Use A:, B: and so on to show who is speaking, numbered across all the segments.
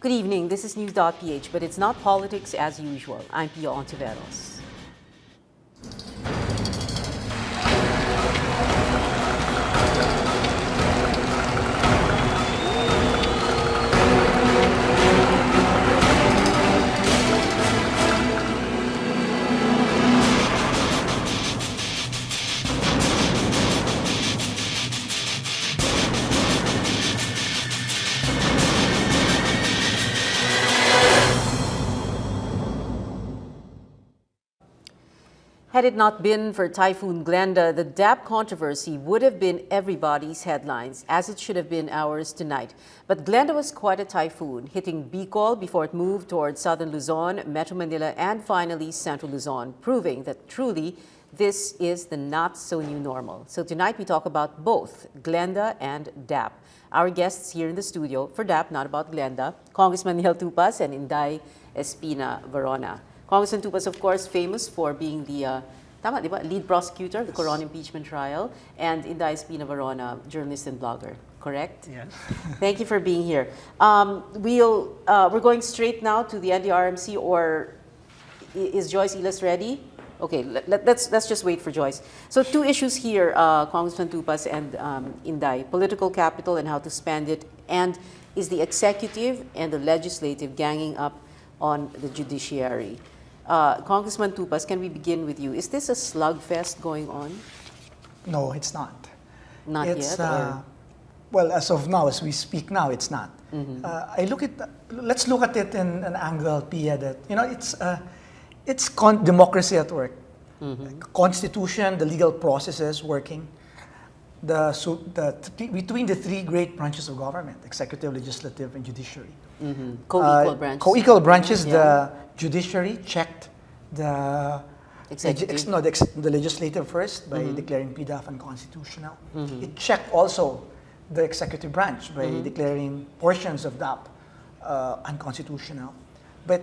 A: Good evening, this is News.PH, but it's not politics as usual. I'm Pia Ontiveros. Had it not been for Typhoon Glenda, the DAP controversy would have been everybody's headlines, as it should have been ours tonight. But Glenda was quite a typhoon, hitting Bicol before it moved towards southern Luzon, Metro Manila, and finally central Luzon, proving that truly this is the not-so-new normal. So tonight we talk about both Glenda and DAP. Our guests here in the studio for DAP, not about Glenda, Congressman Neil Tupas and Inday Espina Verona. Congressman Tupas, of course, famous for being the lead prosecutor of the Coron impeachment trial, and Inday Espina Verona, journalist and blogger, correct?
B: Yes.
A: Thank you for being here. We're going straight now to the NDRMC, or is Joyce Ilas ready? Okay, let's just wait for Joyce. So two issues here, Congressman Tupas and Inday: political capital and how to spend it, and is the executive and the legislative ganging up on the judiciary? Congressman Tupas, can we begin with you? Is this a slugfest going on?
B: No, it's not.
A: Not
B: it's,
A: yet?
B: Well, as of now, as we speak now, it's not. Let's look at it in an angle, Pia, that, it's democracy at work. Constitution, the legal processes working, between the three great branches of government, executive, legislative, and judiciary.
A: Co-equal branches.
B: Co-equal branches, the judiciary checked the
A: executive.
B: the legislative first by declaring PDAF unconstitutional. It checked also the executive branch by declaring portions of DAP unconstitutional. But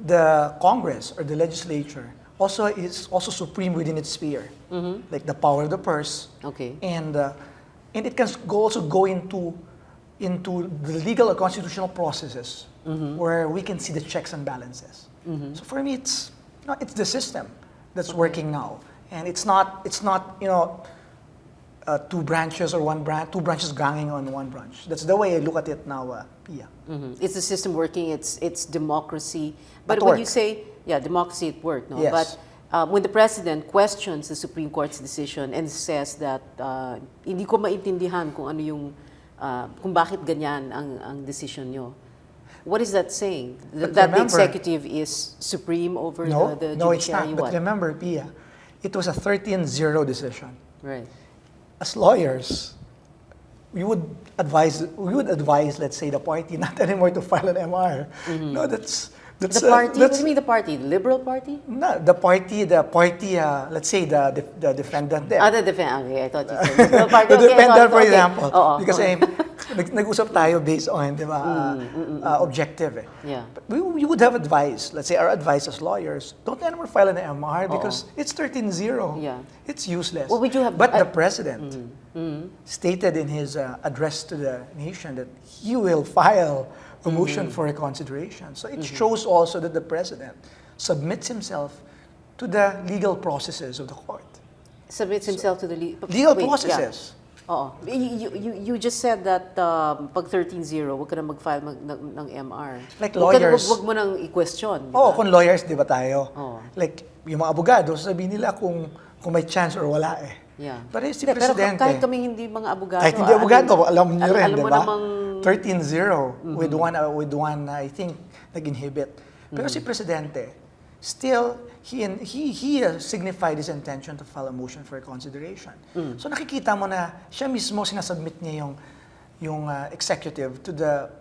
B: the Congress or the legislature is also supreme within its sphere, like the power of the purse.
A: Okay.
B: And it can also go into the legal or constitutional processes where we can see the checks and balances. So for me, it's the system that's working now, and it's not two branches or two branches ganging on one branch. That's the way I look at it now, Pia.
A: It's the system working. It's democracy. But
B: At
A: when
B: work.
A: you say democracy at work, no.
B: Yes.
A: But when the president questions the Supreme Court's decision and says that hindi ko maintindihan kung ano yung kung bakit ganyan ang decision nyo. What is that saying? That the executive is supreme over the judiciary?
B: No, it's not.
A: What?
B: But remember, Pia, it was a 13-0 decision.
A: Right.
B: As lawyers, we would advise, let's say, the party not anymore to file an MR. No, that's
A: The party? What do you mean the party? The Liberal Party?
B: No, the party, let's say the defendant there.
A: The defendant. Okay, I thought you said Liberal Party.
B: The defendant, for example. Because nag-usap tayo based on, objective.
A: Yeah.
B: But we would have advised, let's say our advice as lawyers, don't anymore file an MR because it's 13-0.
A: Yeah.
B: It's useless.
A: Well, would you have,
B: but the president stated in his address to the nation that he will file a motion for reconsideration. So it shows also that the president submits himself to the legal processes of the court.
A: Submits himself to the
B: legal processes.
A: Yeah. You just said that pag 13-0, wag ka na mag-file ng MR.
B: Like lawyers.
A: Wag mo nang i-question.
B: Kung lawyers, di ba tayo? Like, yung mga abogado, sabihin nila kung may chance or wala eh.
A: Yeah.
B: Pero si Presidente...
A: Pero kahit kami hindi mga abogado.
B: Kahit hindi abogado, alam niyo rin, di ba?
A: Namang
B: 13-0 with one, I think, nag-inhibit. Pero si Presidente, still, he signified his intention to file a motion for consideration. So nakikita mo na siya mismo sinasubmit niya yung executive to the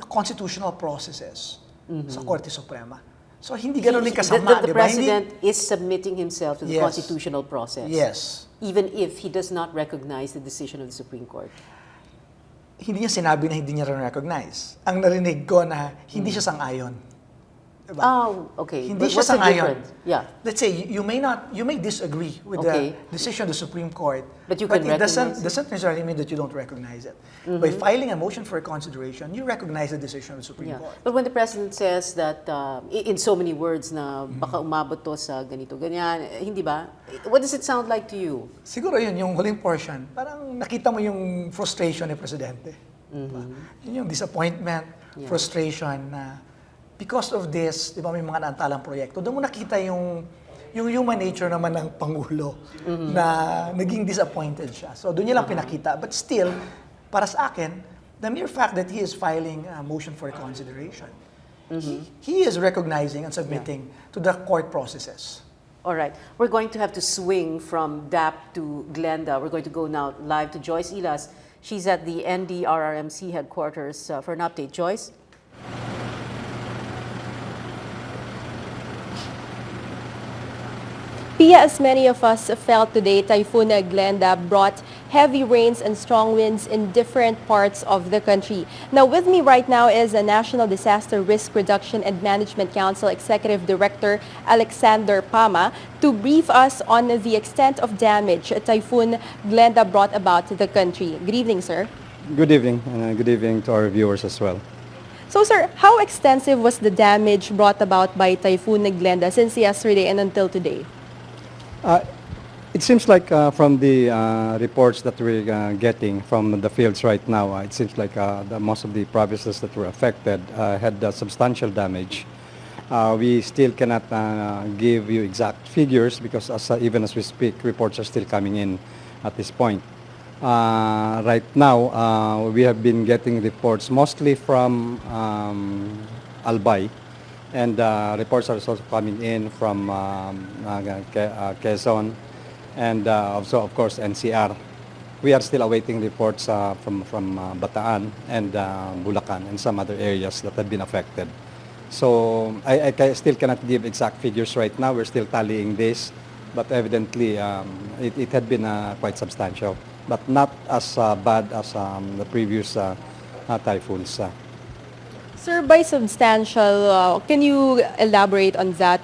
B: constitutional processes sa Korte Suprema. So hindi gano'n din kasama,
A: the president is submitting himself to the constitutional process.
B: Yes.
A: Even if he does not recognize the decision of the Supreme Court.
B: Hindi niya sinabi na hindi niya rin recognize. Ang narinig ko na hindi siya sang-ayon. Diba?
A: Oh, okay.
B: Hindi
A: But
B: siya
A: what's the
B: sangayon.
A: difference? Yeah.
B: Let's say you may disagree with
A: Okay.
B: the decision of the Supreme Court,
A: But you can
B: it doesn't
A: recognize it.
B: doesn't necessarily mean that you don't recognize it. By filing a motion for consideration, you recognize the decision of the Supreme
A: Yeah.
B: Court.
A: But when the President says that, in so many words na baka umabot to sa ganito, ganyan, hindi ba? What does it sound like to you?
B: Siguro yun, yung huling portion, parang nakita mo yung frustration ni Presidente. Diba? Yun yung disappointment, frustration na because of this, di ba may mga naantalang proyekto, doon mo nakita yung human nature naman ng Pangulo na naging disappointed siya. So doon niya lang pinakita. But still, para sa akin, the mere fact that he is filing a motion for consideration, he is recognizing and submitting to the court processes.
A: All right. We're going to have to swing from DAP to Glenda. We're going to go now live to Joyce Ilas. She's at the NDRRMC headquarters for an update. Joyce?
C: Pia, as many of us felt today, Typhoon Glenda brought heavy rains and strong winds in different parts of the country. Now with me right now is a National Disaster Risk Reduction and Management Council Executive Director Alexander Pama to brief us on the extent of damage Typhoon Glenda brought about to the country. Good evening, sir.
D: Good evening, and good evening to our viewers as well.
C: So, sir, how extensive was the damage brought about by Typhoon Glenda since yesterday and until today?
D: It seems like from the reports that we're getting from the fields right now, it seems like most of the provinces that were affected had substantial damage. We still cannot give you exact figures because even as we speak, reports are still coming in at this point. Right now, we have been getting reports mostly from Albay, and reports are also coming in from Quezon and also, of course, NCR. We are still awaiting reports from Bataan and Bulacan and some other areas that have been affected. So I still cannot give exact figures right now. We're still tallying this, but evidently it had been quite substantial, but not as bad as the previous typhoons.
C: Sir, by substantial, can you elaborate on that?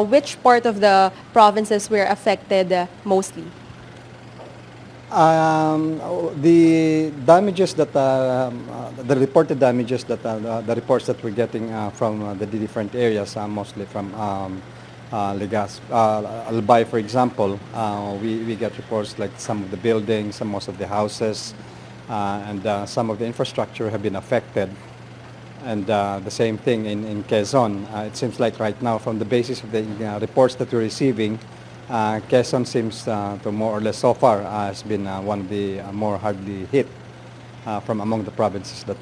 C: Which part of the provinces were affected mostly?
D: The damages that, the reported damages that, the reports that we're getting from the different areas, mostly from Legas, Albay, for example, we get reports like some of the buildings, most of the houses, and some of the infrastructure have been affected. And the same thing in Quezon. It seems like right now, from the basis of the reports that we're receiving, Quezon seems to more or less so far has been one of the more hardly hit from among the provinces that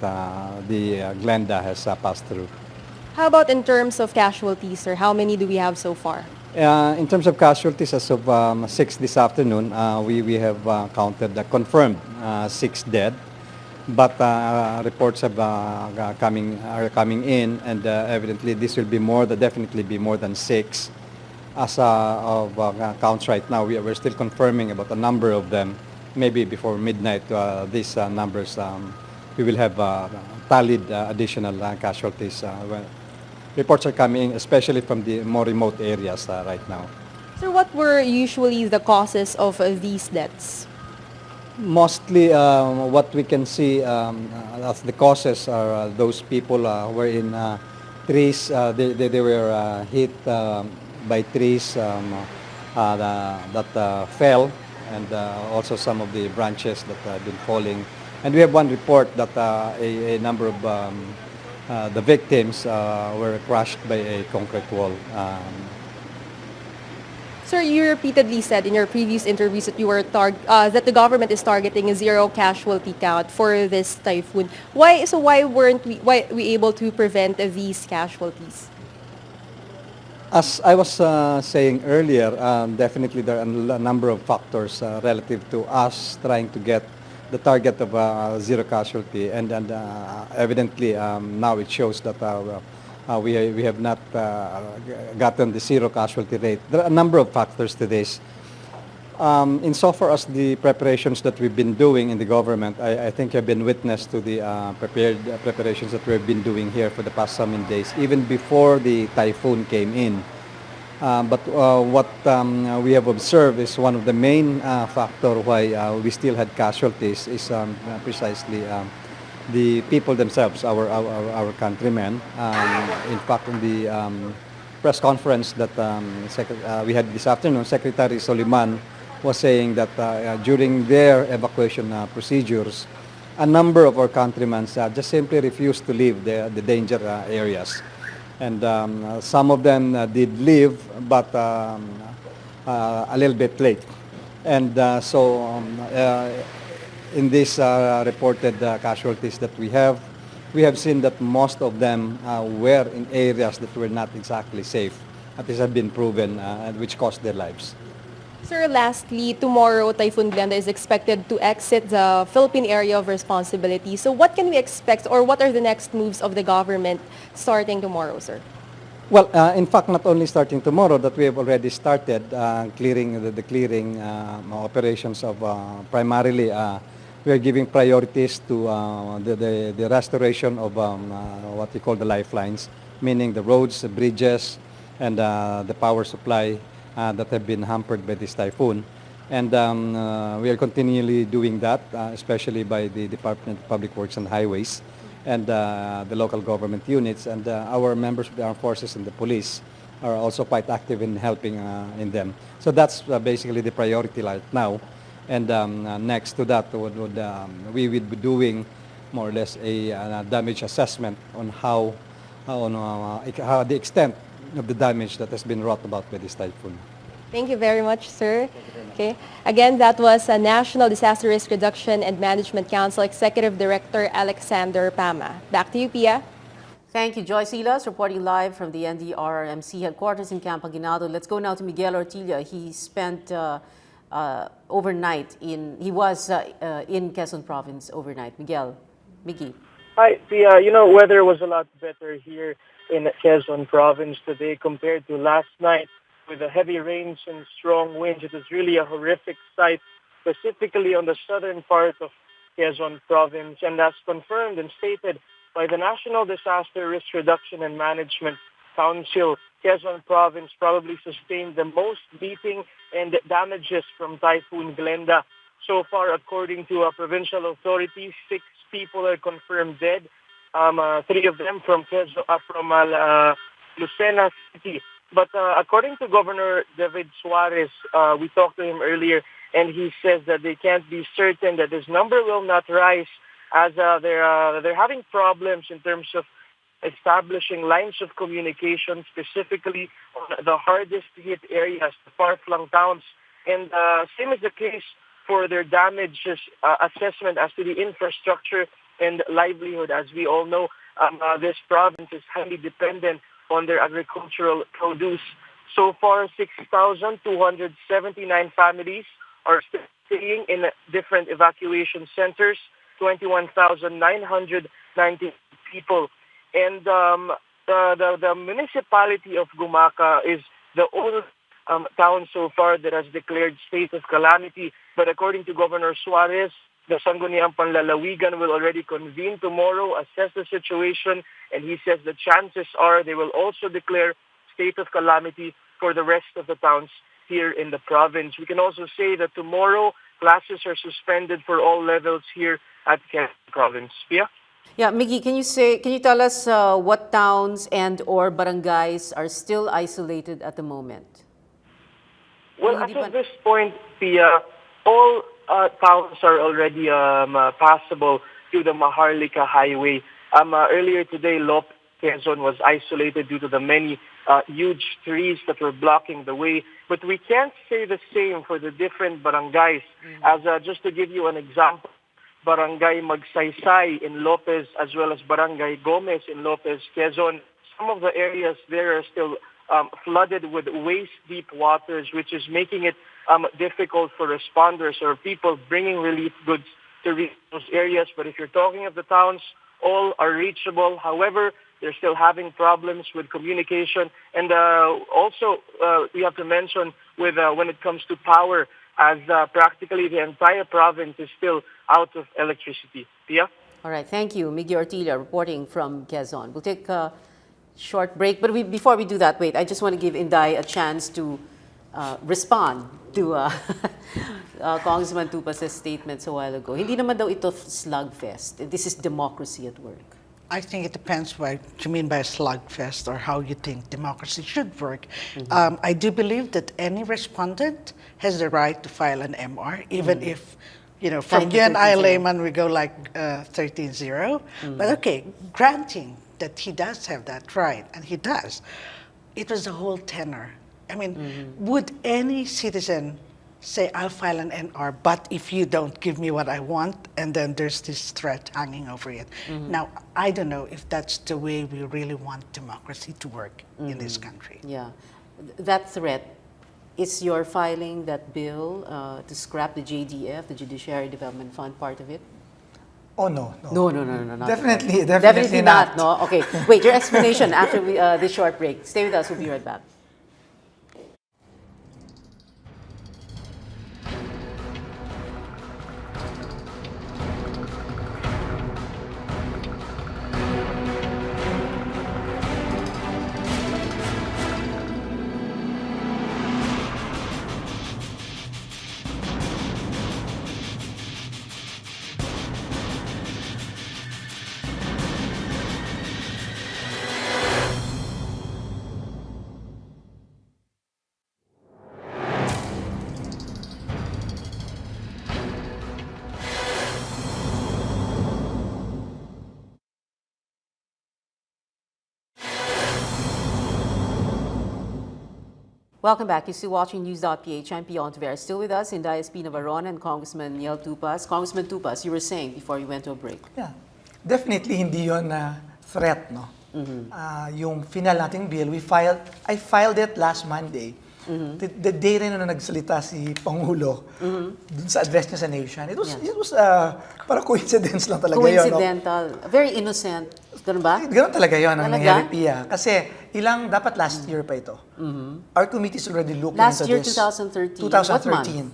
D: the Glenda has passed through.
C: How about in terms of casualties, sir? How many do we have so far?
D: In terms of casualties, as of 6 this afternoon, we have counted confirmed 6 dead. But reports have are coming in, and evidently this will be definitely be more than 6. As of counts right now, we're still confirming about a number of them. Maybe before midnight, these numbers we will have tallied additional casualties. Reports are coming, especially from the more remote areas right now.
C: Sir, what were usually the causes of these deaths?
D: Mostly, what we can see as the causes are those people who were in trees. They were hit by trees that fell, and also some of the branches that have been falling. And we have one report that a number of the victims were crushed by a concrete wall.
C: Sir, you repeatedly said in your previous interviews that you were that the government is targeting a zero casualty count for this typhoon. Why weren't we able to prevent these casualties?
D: As I was saying earlier, definitely there are a number of factors relative to us trying to get the target of zero casualty, and evidently now it shows that we have not gotten the zero casualty rate. There are a number of factors to this. Insofar as the preparations that we've been doing in the government, I think I've been witness to the preparations that we've been doing here for the past so many days, even before the typhoon came in. But what we have observed is one of the main factor why we still had casualties is precisely the people themselves, our countrymen. In fact, in the press conference that we had this afternoon, Secretary Soliman was saying that during their evacuation procedures, a number of our countrymen just simply refused to leave the danger areas. And some of them did leave, but a little bit late. And in these reported casualties that we have seen that most of them were in areas that were not exactly safe. This has been proven, which cost their lives.
C: Sir, lastly, tomorrow Typhoon Glenda is expected to exit the Philippine area of responsibility. So what can we expect, or what are the next moves of the government starting tomorrow, sir?
D: Well, in fact, not only starting tomorrow, that we have already started clearing the clearing operations of primarily we are giving priorities to the restoration of what we call the lifelines, meaning the roads, the bridges, and the power supply that have been hampered by this typhoon. And we are continually doing that, especially by the Department of Public Works and Highways and the local government units, and our members of the armed forces and the police are also quite active in helping in them. So that's basically the priority right now. And next to that, we would be doing more or less a damage assessment on how the extent of the damage that has been wrought about by this typhoon.
C: Thank you very much, sir. Okay. Again, that was a National Disaster Risk Reduction and Management Council Executive Director Alexander Pama. Back to you, Pia.
A: Thank you, Joyce Ilas, reporting live from the NDRRMC headquarters in Camp Aguinaldo. Let's go now to Miguel Ortilla. He spent overnight he was in Quezon Province overnight. Miggy.
E: Hi, Pia. Weather was a lot better here in Quezon Province today compared to last night. With the heavy rains and strong winds, it is really a horrific sight, specifically on the southern part of Quezon Province. And as confirmed and stated by the National Disaster Risk Reduction and Management Council, Quezon Province probably sustained the most beating and damages from Typhoon Glenda. So far, according to provincial authorities, 6 people are confirmed dead. 3 of them from Lucena City. But according to Governor David Suarez, we talked to him earlier, and he says that they can't be certain that this number will not rise, as they're having problems in terms of establishing lines of communication, specifically on the hardest hit areas, the far-flung towns. And same is the case for their damages assessment as to the infrastructure and livelihood. As we all know, this province is highly dependent on their agricultural produce. So far, 6,279 families are staying in different evacuation centers, 21,990 people. And the municipality of Gumaca is the only town so far that has declared state of calamity. But according to Governor Suarez, the Sangguniang Panlalawigan will already convene tomorrow, assess the situation, and he says the chances are they will also declare state of calamity for the rest of the towns here in the province. We can also say that tomorrow classes are suspended for all levels here at Quezon Province. Pia?
A: Yeah, Miggy, can you tell us what towns and or barangays are still isolated at the moment?
E: Well, at this point, Pia, all towns are already passable through the Maharlika Highway. Earlier today, Lope, Quezon was isolated due to the many huge trees that were blocking the way. But we can't say the same for the different barangays. As just to give you an example, Barangay Magsaysay in Lopez, as well as Barangay Gomez in Lopez, Quezon, some of the areas there are still flooded with waist-deep waters, which is making it difficult for responders or people bringing relief goods to reach those areas. But if you're talking of the towns, all are reachable. However, they're still having problems with communication. And also, we have to mention with when it comes to power, as practically the entire province is still out of electricity. Pia?
A: All right, thank you. Miguel Ortilla reporting from Quezon. We'll take a short break, but before we do that, wait, I just want to give Inday a chance to respond to Congressman Tupas's statements a while ago. Hindi naman daw ito slugfest. This is democracy at work.
F: I think it depends what you mean by a slugfest or how you think democracy should work. I do believe that any respondent has the right to file an MR, even if, you know, from you and I layman, we go like 13-0. But okay, granting that he does have that right, and he does, it was the whole tenor. I mean, would any citizen say, I'll file an NR, but if you don't give me what I want, and then there's this threat hanging over it. Now, I don't know if that's the way we really want democracy to work in this country.
A: Yeah. That threat, is your filing that bill to scrap the JDF, the Judiciary Development Fund, part of it?
B: Oh, no.
A: No, not
B: Definitely not.
A: No? Okay. Wait, your explanation after this short break. Stay with us. We'll be right back. Welcome back. You're still watching News.PH. I'm Pia Ontiveros. Still with us, Inday Espino-Varon and Congressman Neil Tupas. Congressman Tupas, you were saying before you went to a break.
B: Yeah. Definitely hindi yun threat, no? Yung final nating bill, I filed it last Monday. The day rin na nagsalita si Pangulo dun sa address niya sa nation. It was para coincidence lang talaga yun.
A: Coincidental. No? Very innocent. Ganun ba?
B: Ganun talaga yun ang nangyari, Pia. Kasi dapat last year pa ito. Our committees already looked
A: last
B: into
A: year,
B: this.
A: 2013.
B: 2013.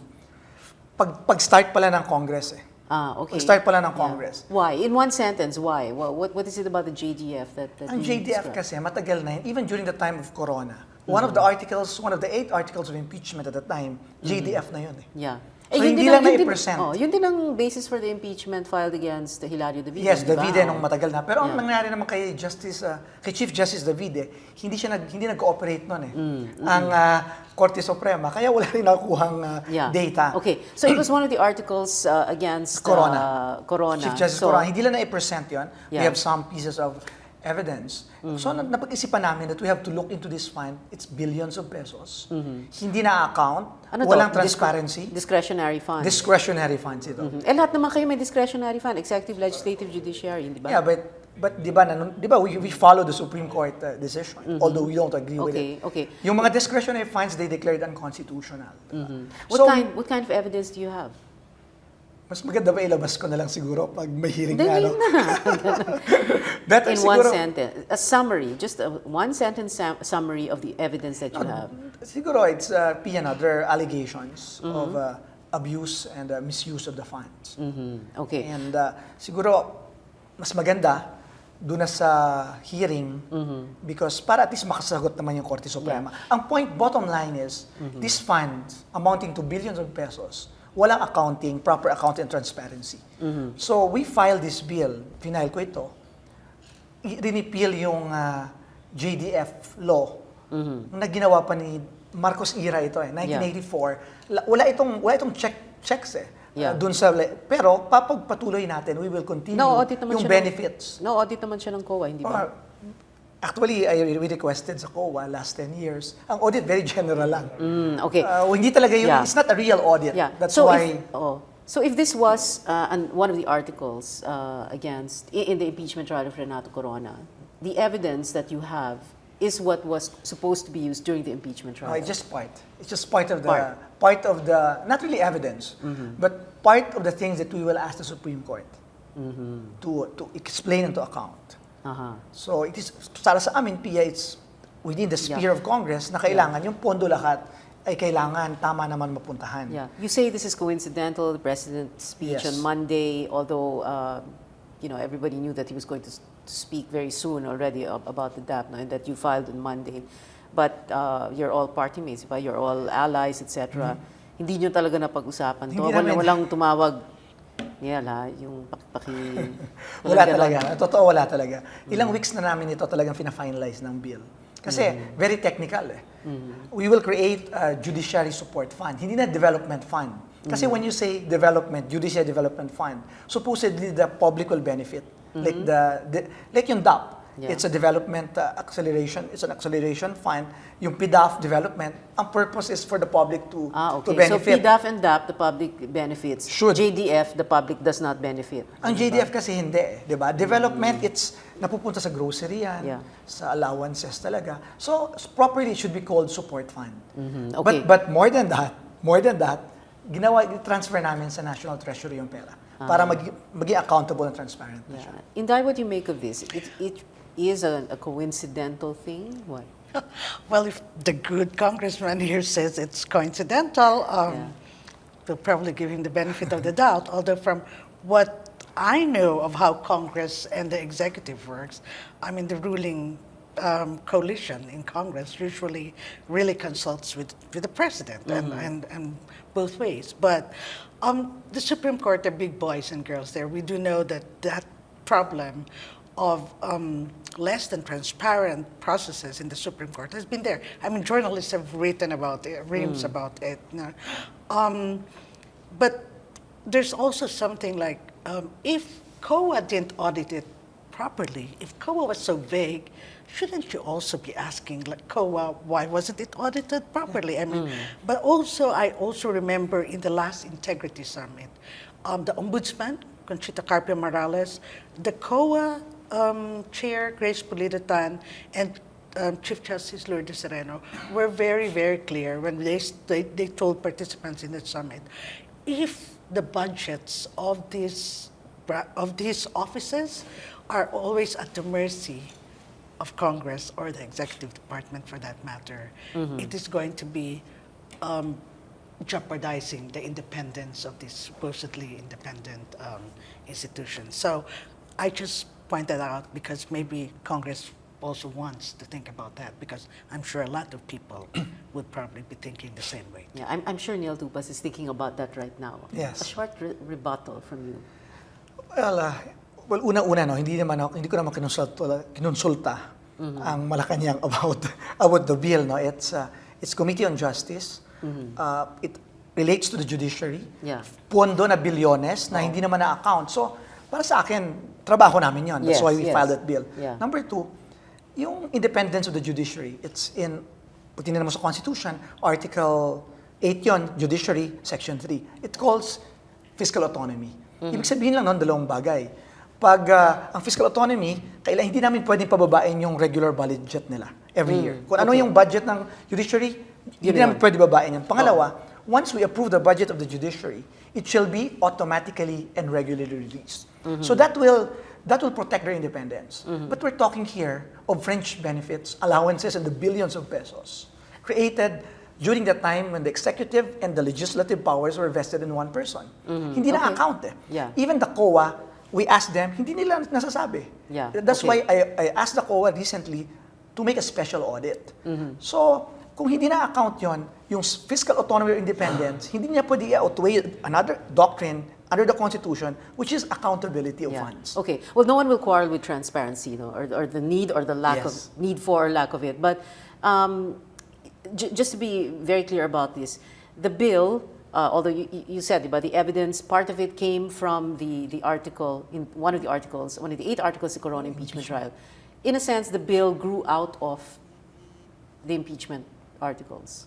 B: Pag-start pala ng Congress eh.
A: Okay.
B: Pag-start pala ng Congress.
A: Why? In one sentence, why? What is it about the JDF that
B: Ang
A: you
B: JDF
A: described?
B: kasi matagal na yun, even during the time of Corona. One of the 8 articles of impeachment at the time, JDF na yun eh.
A: Yeah.
B: So hindi lang na i-present.
A: Yun din ang basis for the impeachment filed against Hilario Davide.
B: Yes,
A: diba?
B: Davide nung matagal na. Pero ang nangyari naman kay Chief Justice Davide, hindi nag-cooperate noon eh. Ang Korte Suprema, kaya wala rin nakukuhang data.
A: Okay, so it was one of the articles against Corona.
B: Chief Justice Corona, hindi lang na i-present yun. We have some pieces of evidence. So napag-isipan namin that we have to look into this fund. It's billions of pesos. Hindi na-account. Walang transparency.
A: Discretionary fund.
B: Discretionary funds ito.
A: Lahat naman kayo may discretionary fund. Executive, legislative, judiciary, di ba?
B: Yeah, but di ba we follow the Supreme Court decision, although we don't agree with it.
A: Okay.
B: Yung mga discretionary funds, they declared unconstitutional.
A: What kind of evidence do you have?
B: Mas maganda ba ilabas ko na lang siguro pag may hearing
A: Dali
B: na, no?
A: In one sentence, a summary, just a one-sentence summary of the evidence that you have.
B: Siguro it's there are allegations of abuse and misuse of the funds.
A: Okay.
B: And siguro mas maganda doon na sa hearing because para at least makasagot naman yung Korte Suprema. Ang bottom line is, these funds amounting to billions of pesos, walang accounting, proper accounting and transparency. So we filed this bill, final ko ito, rinipil yung JDF law na ginawa pa ni Marcos era ito eh, 1984. Wala itong checks eh. Dun sa, pero papagpatuloy natin, we will continue yung benefits.
A: No-audit naman siya ng COA, hindi ba?
B: Actually, we requested sa COA last 10 years. Ang audit, very general lang.
A: Okay.
B: Hindi talaga yun, it's not a real audit. That's why...
A: So if this was one of the articles in the impeachment trial of Renato Corona, the evidence that you have is what was supposed to be used during the impeachment trial?
B: No, it's just part. It's just part of the, not really evidence, but part of the things that we will ask the Supreme Court to explain and to account. So it is, para sa amin, Pia, it's within the sphere of Congress na kailangan yung pondo lahat ay kailangan tama naman mapuntahan.
A: Yeah. You say this is coincidental, the President's speech
B: Yes.
A: on Monday, although everybody knew that he was going to speak very soon already about the DAP, no, and that you filed on Monday. But you're all party mates, ba? You're all allies, etc. Hindi nyo talaga napag-usapan to.
B: Hindi namin.
A: Walang tumawag. Yung
B: Wala talaga. Totoo, wala talaga. Ilang weeks na namin ito talagang fina-finalize ng bill. Kasi very technical eh. We will create a judiciary support fund, hindi na development fund. Kasi when you say development, judiciary development fund, supposedly the public will benefit. Like yung DAP.
A: Yeah.
B: It's a development acceleration. It's an acceleration fund. Yung PDAF development, ang purpose is for the public to
A: okay.
B: benefit.
A: So PDAF and DAP, the public benefits.
B: Should.
A: JDF, the public does not benefit.
B: Ang JDF kasi hindi eh, di ba? Development, it's napupunta sa grocery yan,
A: Yeah.
B: sa allowances talaga. So, properly, it should be called support fund.
A: Okay.
B: But more than that, transfer namin sa National Treasury yung pera para maging accountable and transparent na siya.
A: Inday, what do you make of this? It is a coincidental thing? What?
F: Well, if the good congressman here says it's coincidental, we'll probably give him the benefit of the doubt. Although from what I know of how Congress and the executive works, I mean, the ruling coalition in Congress usually really consults with the president and both ways. But the Supreme Court are big boys and girls there. We do know that problem of less than transparent processes in the Supreme Court has been there. I mean, journalists have written about it, reams about it. But there's also something like, if COA didn't audit it properly, if COA was so vague, shouldn't you also be asking, like, COA, why wasn't it audited properly? I mean, but also, I also remember in the last Integrity Summit, the Ombudsman, Conchita Carpio Morales, the COA Chair, Grace Pulido-Tan, and Chief Justice Lourdes Sereno were very, very clear when they told participants in the summit, if the budgets of these offices are always at the mercy of Congress or the executive department for that matter, it is going to be jeopardizing the independence of these supposedly independent institutions. So I just point that out because maybe Congress also wants to think about that, because I'm sure a lot of people would probably be thinking the same way.
A: Yeah, I'm sure Neil Tupas is thinking about that right now.
B: Yes.
A: A short rebuttal from you.
B: Well, una-una, no, hindi ko naman kinonsulta ang Malacanang about the bill. No? It's Committee on Justice. It relates to the judiciary.
A: Yeah.
B: Pondo na bilyones na hindi naman na-account. So, para sa akin, trabaho namin yon. That's why we filed that bill.
A: Yeah.
B: Number two, yung independence of the judiciary, it's in, pag tingnan mo sa Constitution, Article 8 yon, Judiciary, Section 3. It calls fiscal autonomy. Ibig sabihin lang nun, dalawang bagay. Pag ang fiscal autonomy, hindi namin pwedeng pababain yung regular budget nila every year. Kung ano yung budget ng judiciary, hindi namin pwede babain yan. Pangalawa, once we approve the budget of the judiciary, it shall be automatically and regularly released. So that will protect their independence. But we're talking here of fringe benefits, allowances in the billions of pesos, created during the time when the executive and the legislative powers were vested in one person. Hindi na account eh.
A: Yeah.
B: Even the COA, we asked them, hindi nila nasasabi.
A: Yeah.
B: That's why I asked the COA recently to make a special audit. So, kung hindi na account yon, yung fiscal autonomy or independence, hindi niya pwede outweigh another doctrine under the Constitution, which is accountability of funds.
A: Okay. Well, no one will quarrel with transparency, no, or the need or the lack of need for or lack of it. But just to be very clear about this, the bill, although you said about the evidence, part of it came from the article, in one of the 8 articles of the Corona impeachment trial. In a sense, the bill grew out of the impeachment articles.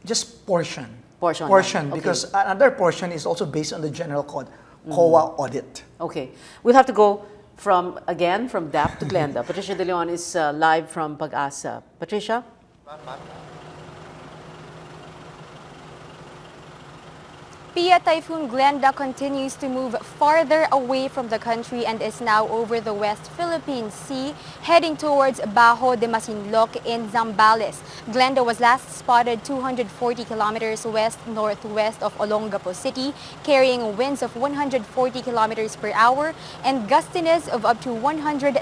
B: Just portion.
A: Portion, okay.
B: Because another portion is also based on the general code, COA audit.
A: Okay. We'll have to go from DAP to Glenda. Patricia De Leon is live from Pag-asa. Patricia?
C: Pia, Typhoon Glenda continues to move farther away from the country and is now over the West Philippine Sea, heading towards Bajo de Masinloc in Zambales. Glenda was last spotted 240 kilometers west-northwest of Olongapo City, carrying winds of 140 kilometers per hour and gustiness of up to 170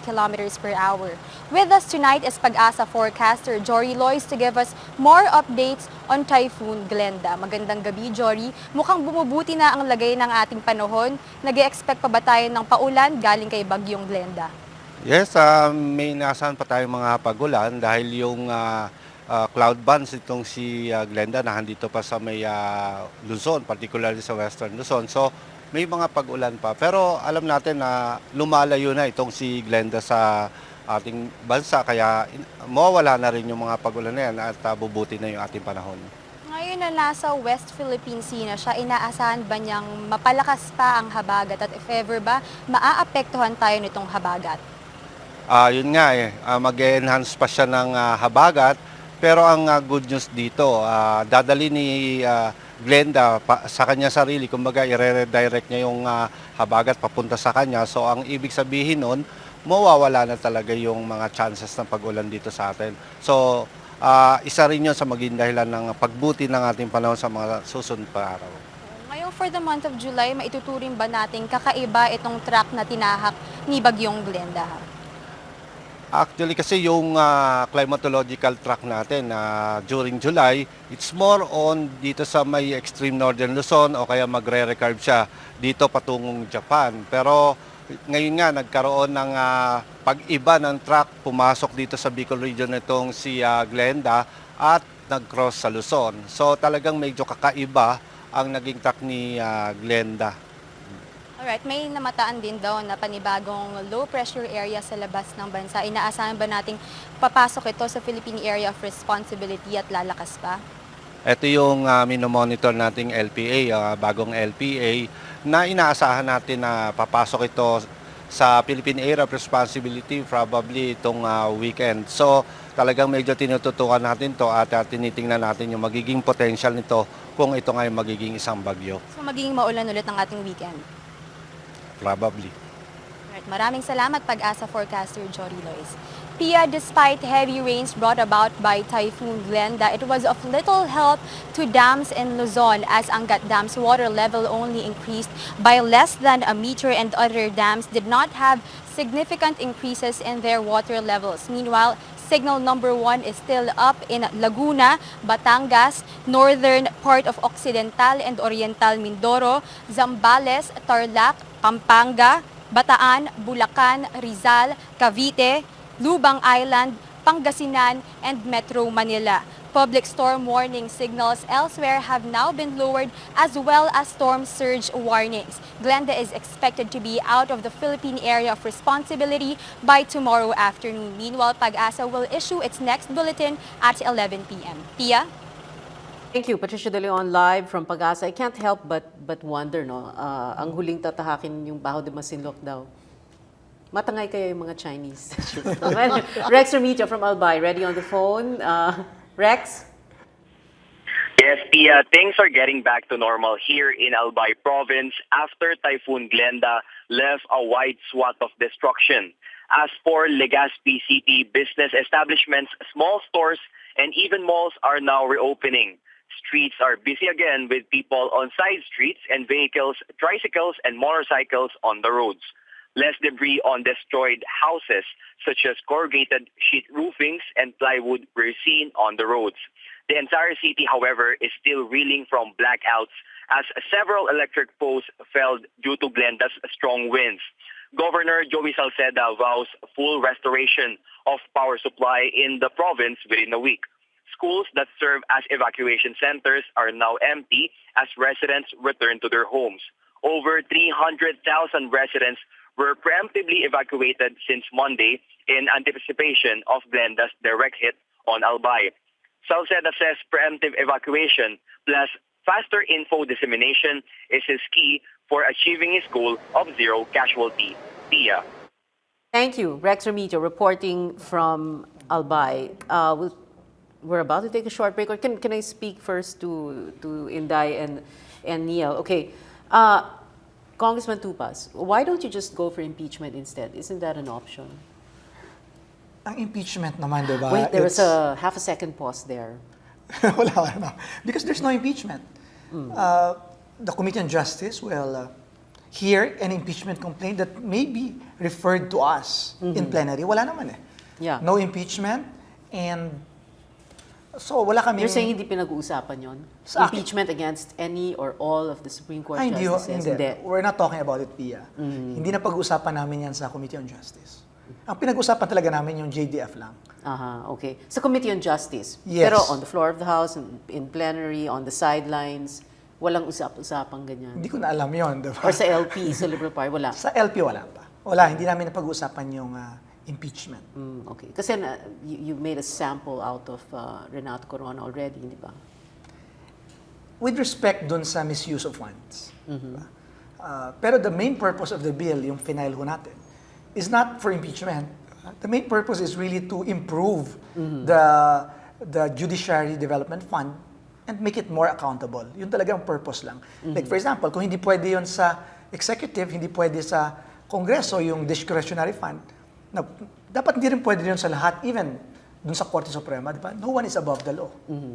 C: kilometers per hour. With us tonight is Pag-asa forecaster Jory Lois to give us more updates on Typhoon Glenda. Magandang gabi, Jory. Mukhang bumubuti na ang lagay ng ating panahon. Nag-e-expect pa ba tayo ng paulan galing kay Bagyong Glenda?
G: Yes, may inaasahan pa tayong mga pagulan dahil yung cloud bands itong si Glenda na handito pa sa may Luzon, particularly sa Western Luzon. So may mga pagulan pa. Pero alam natin na lumalayo na itong si Glenda sa ating bansa kaya mawawala na rin yung mga pagulan na yan at bubuti na yung ating panahon.
C: Ngayon na nasa West Philippine Sea na siya, inaasahan ba niyang mapalakas pa ang habagat at if ever ba, maaapektuhan tayo nitong habagat?
G: Yun nga mag-enhance pa siya ng habagat pero ang good news dito, dadali ni Glenda sa kanya sarili, kumbaga i-redirect niya yung habagat papunta sa kanya. So ang ibig sabihin nun, mawawala na talaga yung mga chances ng pag-ulan dito sa atin. So isa rin yun sa maging dahilan ng pagbuti ng ating panahon sa mga susunod pa araw.
C: Ngayon for the month of July, maituturing ba natin kakaiba itong track na tinahak ni Bagyong Glenda?
G: Actually kasi yung climatological track natin during July, it's more on dito sa may extreme northern Luzon o kaya magre-recurve siya dito patungong Japan. Pero ngayon nga nagkaroon ng pag-iba ng track, pumasok dito sa Bicol region itong si Glenda at nag-cross sa Luzon. So talagang medyo kakaiba ang naging track ni Glenda.
C: Alright, may namataan din daw na panibagong low pressure area sa labas ng bansa. Inaasahan ba nating papasok ito sa Philippine Area of Responsibility at lalakas pa?
G: Ito yung minomonitor nating LPA, bagong LPA, na inaasahan natin na papasok ito sa Philippine Area of Responsibility probably itong weekend. So talagang medyo tinututukan natin to at tinitingnan natin yung magiging potential nito kung ito nga yung magiging isang bagyo.
C: So magiging maulan ulit ang ating weekend?
G: Probably.
C: Alright, maraming salamat Pag-asa forecaster Jory Lois. Pia, despite heavy rains brought about by Typhoon Glenda, it was of little help to dams in Luzon as Angat Dam's water level only increased by less than a meter and other dams did not have significant increases in their water levels. Meanwhile, signal number 1 is still up in Laguna, Batangas, northern part of Occidental and Oriental Mindoro, Zambales, Tarlac, Pampanga, Bataan, Bulacan, Rizal, Cavite, Lubang Island, Pangasinan, and Metro Manila. Public storm warning signals elsewhere have now been lowered as well as storm surge warnings. Glenda is expected to be out of the Philippine Area of Responsibility by tomorrow afternoon. Meanwhile, Pag-asa will issue its next bulletin at 11 p.m. Pia?
A: Thank you, Patricia De Leon, live from Pag-asa. I can't help but wonder, no, ang huling tatahakin yung Bajo de Masinloc daw. Matangay kayo yung mga Chinese. Well, Rex Remito from Albay, ready on the phone. Rex?
H: Yes, Pia, things are getting back to normal here in Albay province after Typhoon Glenda left a wide swath of destruction. As for Legazpi City, business establishments, small stores, and even malls are now reopening. Streets are busy again with people on side streets and vehicles, tricycles, and motorcycles on the roads. Less debris on destroyed houses, such as corrugated sheet roofings and plywood, were seen on the roads. The entire city, however, is still reeling from blackouts as several electric posts fell due to Glenda's strong winds. Governor Joey Salceda vows full restoration of power supply in the province within a week. Schools that serve as evacuation centers are now empty as residents return to their homes. Over 300,000 residents were preemptively evacuated since Monday in anticipation of Glenda's direct hit on Albay. Salceda says preemptive evacuation plus faster info dissemination is his key for achieving his goal of zero casualty. Pia.
A: Thank you. Rex Remito reporting from Albay. we're about to take a short break. Or can I speak first to Inday and Neil? Okay. Congressman Tupas, why don't you just go for impeachment instead? Isn't that an option?
B: Ang impeachment naman, di ba?
A: Wait, there was a half a second pause there.
B: wala. Because there's no impeachment. The Committee on Justice will hear an impeachment complaint that may be referred to us in plenary. Wala naman eh.
A: Yeah.
B: No impeachment, and so wala kami.
A: You're saying hindi pinag-uusapan yon?
B: Sa akin-
A: Impeachment against any or all of the Supreme Court
B: Ay,
A: justices?
B: hindi. We're not talking about it, Pia. Hindi na pag-uusapan namin yan sa Committee on Justice. Ang pinag-usapan talaga namin yung JDF lang.
A: Okay. Sa Committee on Justice.
B: Yes.
A: Pero on the floor of the House, in plenary, on the sidelines, walang usap-usapang ganyan.
B: Hindi ko na alam yun, di ba?
A: Or sa LP, sa Liberal Party, wala.
B: Sa LP wala pa. Wala, hindi namin napag-uusapan yung impeachment.
A: Okay. Kasi you made a sample out of Renato Corona already, di ba?
B: With respect dun sa misuse of funds. Pero the main purpose of the bill, yung final ho natin, is not for impeachment. The main purpose is really to improve the Judiciary Development Fund and make it more accountable. Yun talaga ang purpose lang. Like for example, kung hindi pwede yun sa executive, hindi pwede sa Kongreso yung discretionary fund, dapat hindi rin pwede yun sa lahat, even dun sa Korte Suprema, di ba? No one is above the law.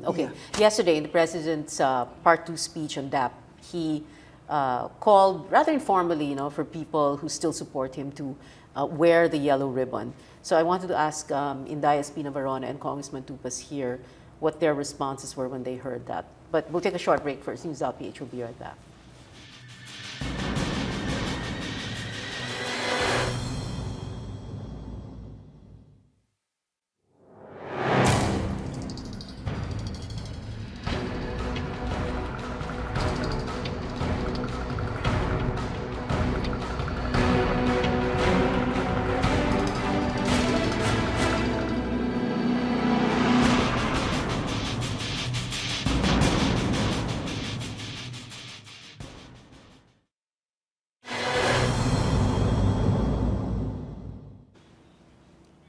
A: Okay. Yesterday, in the President's Part 2 speech on DAP, he called, rather informally, for people who still support him to wear the yellow ribbon. So I wanted to ask Inday Espina-Varona and Congressman Tupas here what their responses were when they heard that. But we'll take a short break first. News.PH will be right back.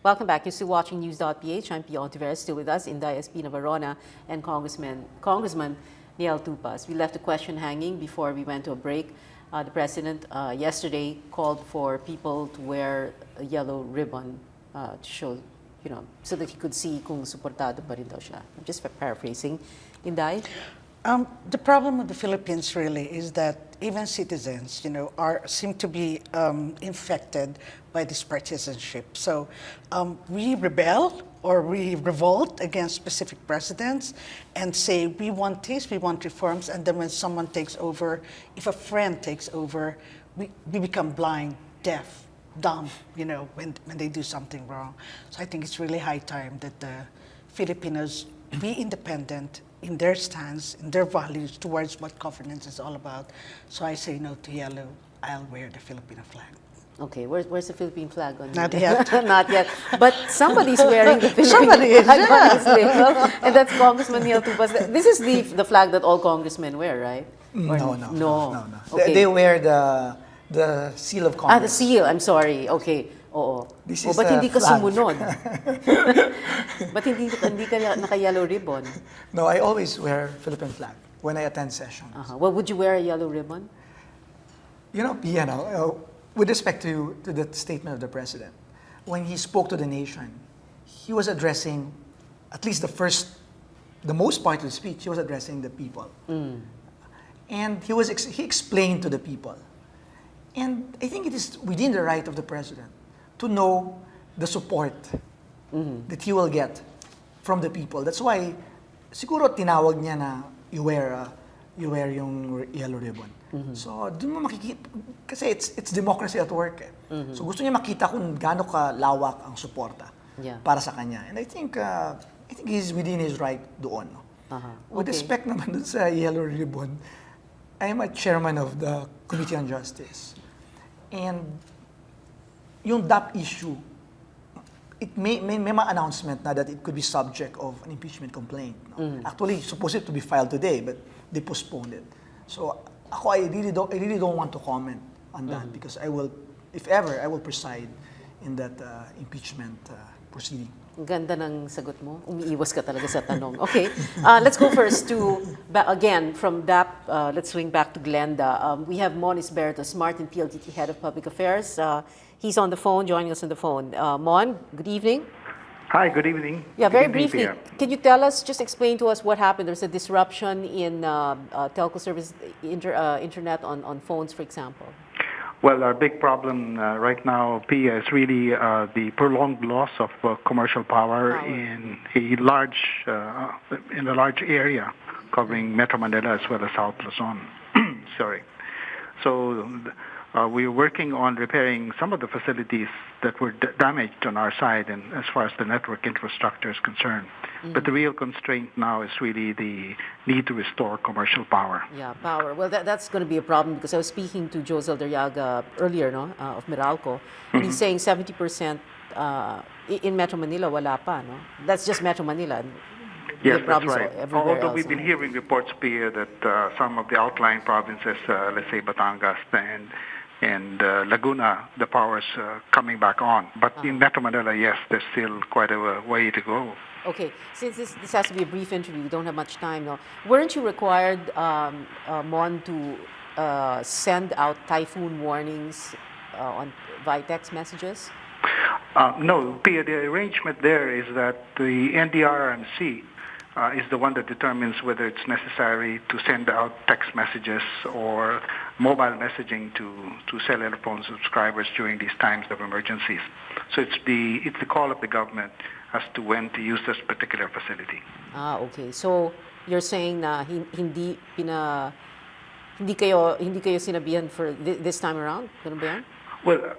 A: Welcome back. You're still watching News.PH. I'm Pia Ontiveros, still with us, Inday Espina-Varona and Congressman Neil Tupas. We left a question hanging before we went to a break. The President yesterday called for people to wear a yellow ribbon to show, so that he could see kung suportado pa rin daw siya. I'm just paraphrasing. Inday?
F: The problem with the Philippines really is that even citizens, seem to be infected by this partisanship. So we rebel or we revolt against specific presidents and say we want this, we want reforms, and then when someone takes over, if a friend takes over, we become blind, deaf, dumb, when they do something wrong. So I think it's really high time that the Filipinos be independent in their stance, in their values towards what governance is all about. So I say no to yellow. I'll wear the Filipino flag.
A: Okay, where's the Philippine flag on
F: Not
A: you?
F: yet.
A: Not yet. But somebody's wearing the Philippine
F: Somebody is,
A: flag on his label, and that's Congressman Neil Tupas. This is the flag that all congressmen wear, right? Or
B: No.
A: Okay.
B: They wear the seal of Congress.
A: The seal. I'm sorry. Okay. Oo.
B: This is
A: ba't
B: a
A: hindi ka
B: flag.
A: sumunod? Ba't hindi ka naka-yellow ribbon?
B: No, I always wear Philippine flag when I attend sessions.
A: Well, would you wear a yellow ribbon?
B: With respect to the statement of the President, when he spoke to the nation, he was addressing, at least the most part of the speech, he was addressing the people. And he explained to the people. And I think it is within the right of the President to know the support that he will get from the people. That's why, siguro tinawag niya na you wear yung yellow ribbon. So, dun mo makikita, kasi it's democracy at work. So, gusto niya makita kung gaano kalawak ang suporta para sa kanya. And I think he's within his right doon. With respect naman dun sa yellow ribbon, I am a chairman of the Committee on Justice. And yung DAP issue, it may mga announcement na that it could be subject of an impeachment complaint. Actually, supposed to be filed today, but they postponed it. So, I really don't want to comment on that because if ever, I will preside in that impeachment proceeding.
A: Ang ganda ng sagot mo. Umiiwas ka talaga sa tanong. Okay, let's go first to, again, from DAP, let's swing back to Glenda. We have Mon ISBERTO, Smart and PLDT Head of Public Affairs. He's on the phone, joining us on the phone. Mon, good evening.
I: Hi, good evening.
A: Yeah,
I: Good
A: very
I: evening,
A: briefly,
I: Pia.
A: can you tell us, just explain to us what happened? There's a disruption in telco service, internet on phones, for example.
I: Well, our big problem right now, Pia, is really the prolonged loss of commercial power in a large area covering Metro Manila as well as South Luzon. Sorry. So we are working on repairing some of the facilities that were damaged on our side, and as far as the network infrastructure is concerned. But the real constraint now is really the need to restore commercial power.
A: Yeah, power. Well, that's going to be a problem because I was speaking to Joe Zaldarriaga earlier, no, of Meralco, and he's saying 70% in Metro Manila wala pa, no? That's just Metro Manila.
I: Yes, that's
A: problems
I: right.
A: everywhere
I: Although
A: else,
I: we've been hearing reports, Pia, that some of the outlying provinces, let's say Batangas and Laguna, the power's coming back on. But in Metro Manila, yes, there's still quite a way to go.
A: Okay, since this has to be a brief interview, we don't have much time now. Weren't you required, Mon, to send out typhoon warnings via text messages?
I: No, Pia, the arrangement there is that the NDRMC is the one that determines whether it's necessary to send out text messages or mobile messaging to cellular phone subscribers during these times of emergencies. So it's the call of the government as to when to use this particular facility.
A: Okay. So you're saying na hindi kayo sinabihan for this time around? Ganun ba yan?
I: Well,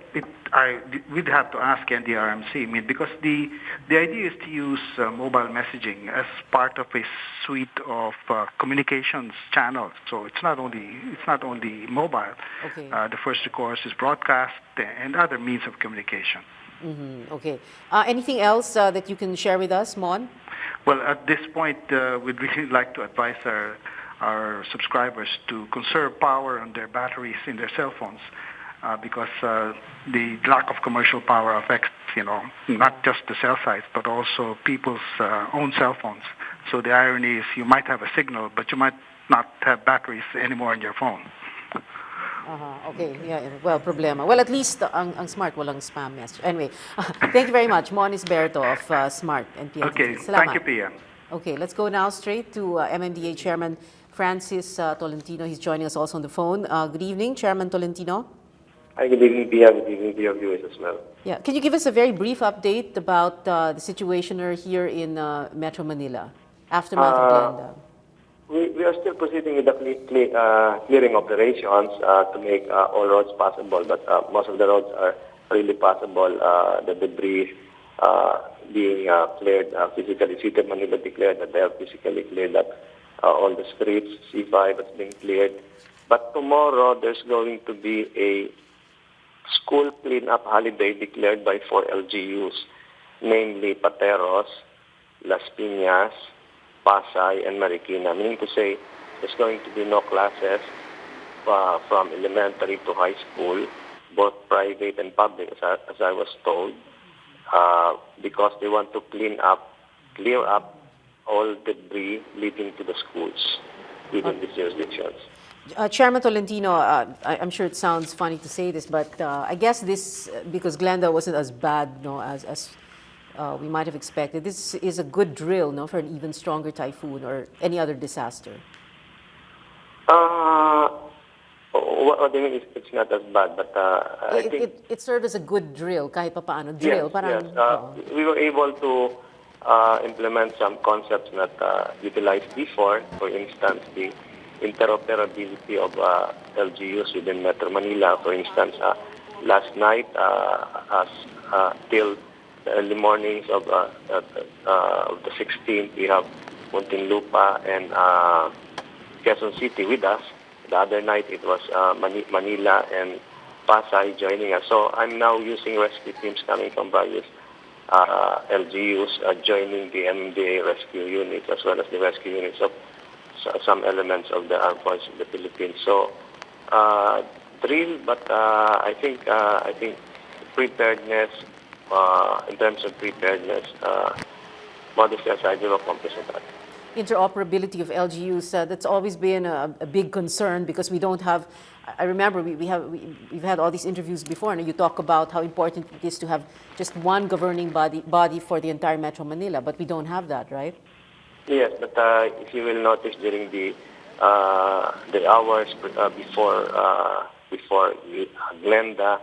I: we'd have to ask NDRMC. I mean, because the idea is to use mobile messaging as part of a suite of communications channels. So it's not only mobile.
A: Okay.
I: The first recourse is broadcast and other means of communication.
A: Okay. Anything else that you can share with us, Mon?
I: Well, at this point, we'd really like to advise our subscribers to conserve power on their batteries in their cell phones. Because the lack of commercial power affects, not just the cell sites, but also people's own cell phones. So the irony is you might have a signal, but you might not have batteries anymore in your phone.
A: Okay, yeah, well, problema. Well, at least ang Smart walang spam message. Anyway, thank you very much, Mon ISBERTO of Smart and PLDT.
I: Okay,
A: Salamat.
I: thank you, Pia.
A: Okay, let's go now straight to MMDA Chairman Francis Tolentino. He's joining us also on the phone. Good evening, Chairman Tolentino.
J: Hi, good evening, Pia. Good evening to your viewers as well.
A: Yeah, can you give us a very brief update about the situation here in Metro Manila, aftermath of Glenda?
J: We are still proceeding with the clearing operations to make all roads passable, but most of the roads are really passable. The debris being cleared physically. City of Manila declared that they have physically cleared up all the streets. C5 has been cleared. But tomorrow there's going to be a school cleanup holiday declared by 4 LGUs, namely Pateros, Las Piñas, Pasay, and Marikina. Meaning to say, there's going to be no classes from elementary to high school, both private and public, as I was told, because they want to clear up all debris leading to the schools within these jurisdictions.
A: Chairman Tolentino, I'm sure it sounds funny to say this, but I guess this, because Glenda wasn't as bad as we might have expected, this is a good drill for an even stronger typhoon or any other disaster.
J: What do you mean it's not as bad? But I think
A: it served as a good drill, kahit pa paano. Drill,
J: yes. We were able to implement some concepts not utilized before. For instance, the interoperability of LGUs within Metro Manila. For instance, last night till the early mornings of the 16th, we have Muntinlupa and Quezon City with us. The other night it was Manila and Pasay joining us. So I'm now using rescue teams coming from various LGUs joining the MMDA rescue units as well as the rescue units of some elements of the armed forces of the Philippines. So drill, but I think preparedness in terms of preparedness, modesty aside, we've accomplished that.
A: Interoperability of LGUs, that's always been a big concern because we don't have, I remember we've had all these interviews before, and you talk about how important it is to have just one governing body for the entire Metro Manila, but we don't have that, right?
J: Yes, but if you will notice during the hours before Glenda,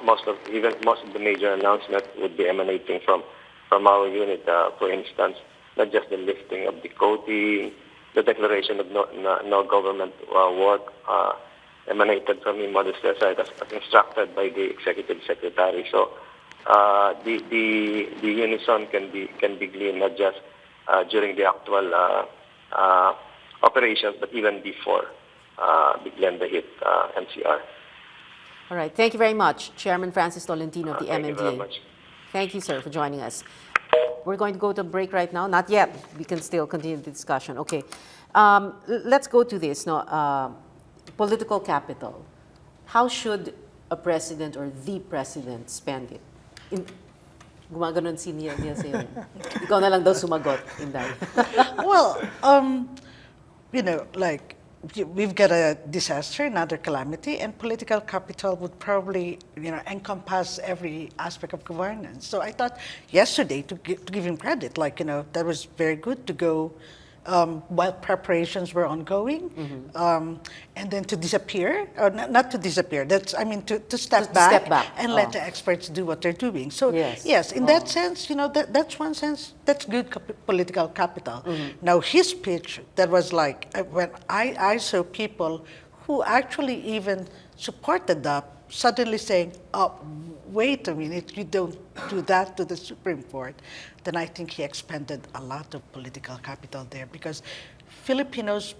J: most of the major announcements would be emanating from our unit. For instance, not just the lifting of the coding, the declaration of no government work emanated from me, modestly aside, as instructed by the executive secretary. So the unison can be gleaned not just during the actual operations, but even before the Glenda hit NCR.
A: All right. Thank you very much, Chairman Francis Tolentino of the
J: Thank you very
A: MMDA.
J: much.
A: Thank you, sir, for joining us. We're going to go to break right now. Not yet. We can still continue the discussion. Okay. Let's go to this. No, political capital. How should a president or the president spend it? Gumaganon si Nia sa'yo. Ikaw na lang daw sumagot, Inday.
F: Well, like, we've got a disaster, another calamity, and political capital would probably, encompass every aspect of governance. So I thought yesterday, to give him credit, like, that was very good to go while preparations were ongoing, and then to disappear, or not to disappear, to step back and let the experts do what they're doing. So yes, in that sense, that's one sense, that's good political capital. Now his speech, that was like, when I saw people who actually even supported that, suddenly saying, oh, wait a minute, you don't do that to the Supreme Court, then I think he expended a lot of political capital there, because Filipinos,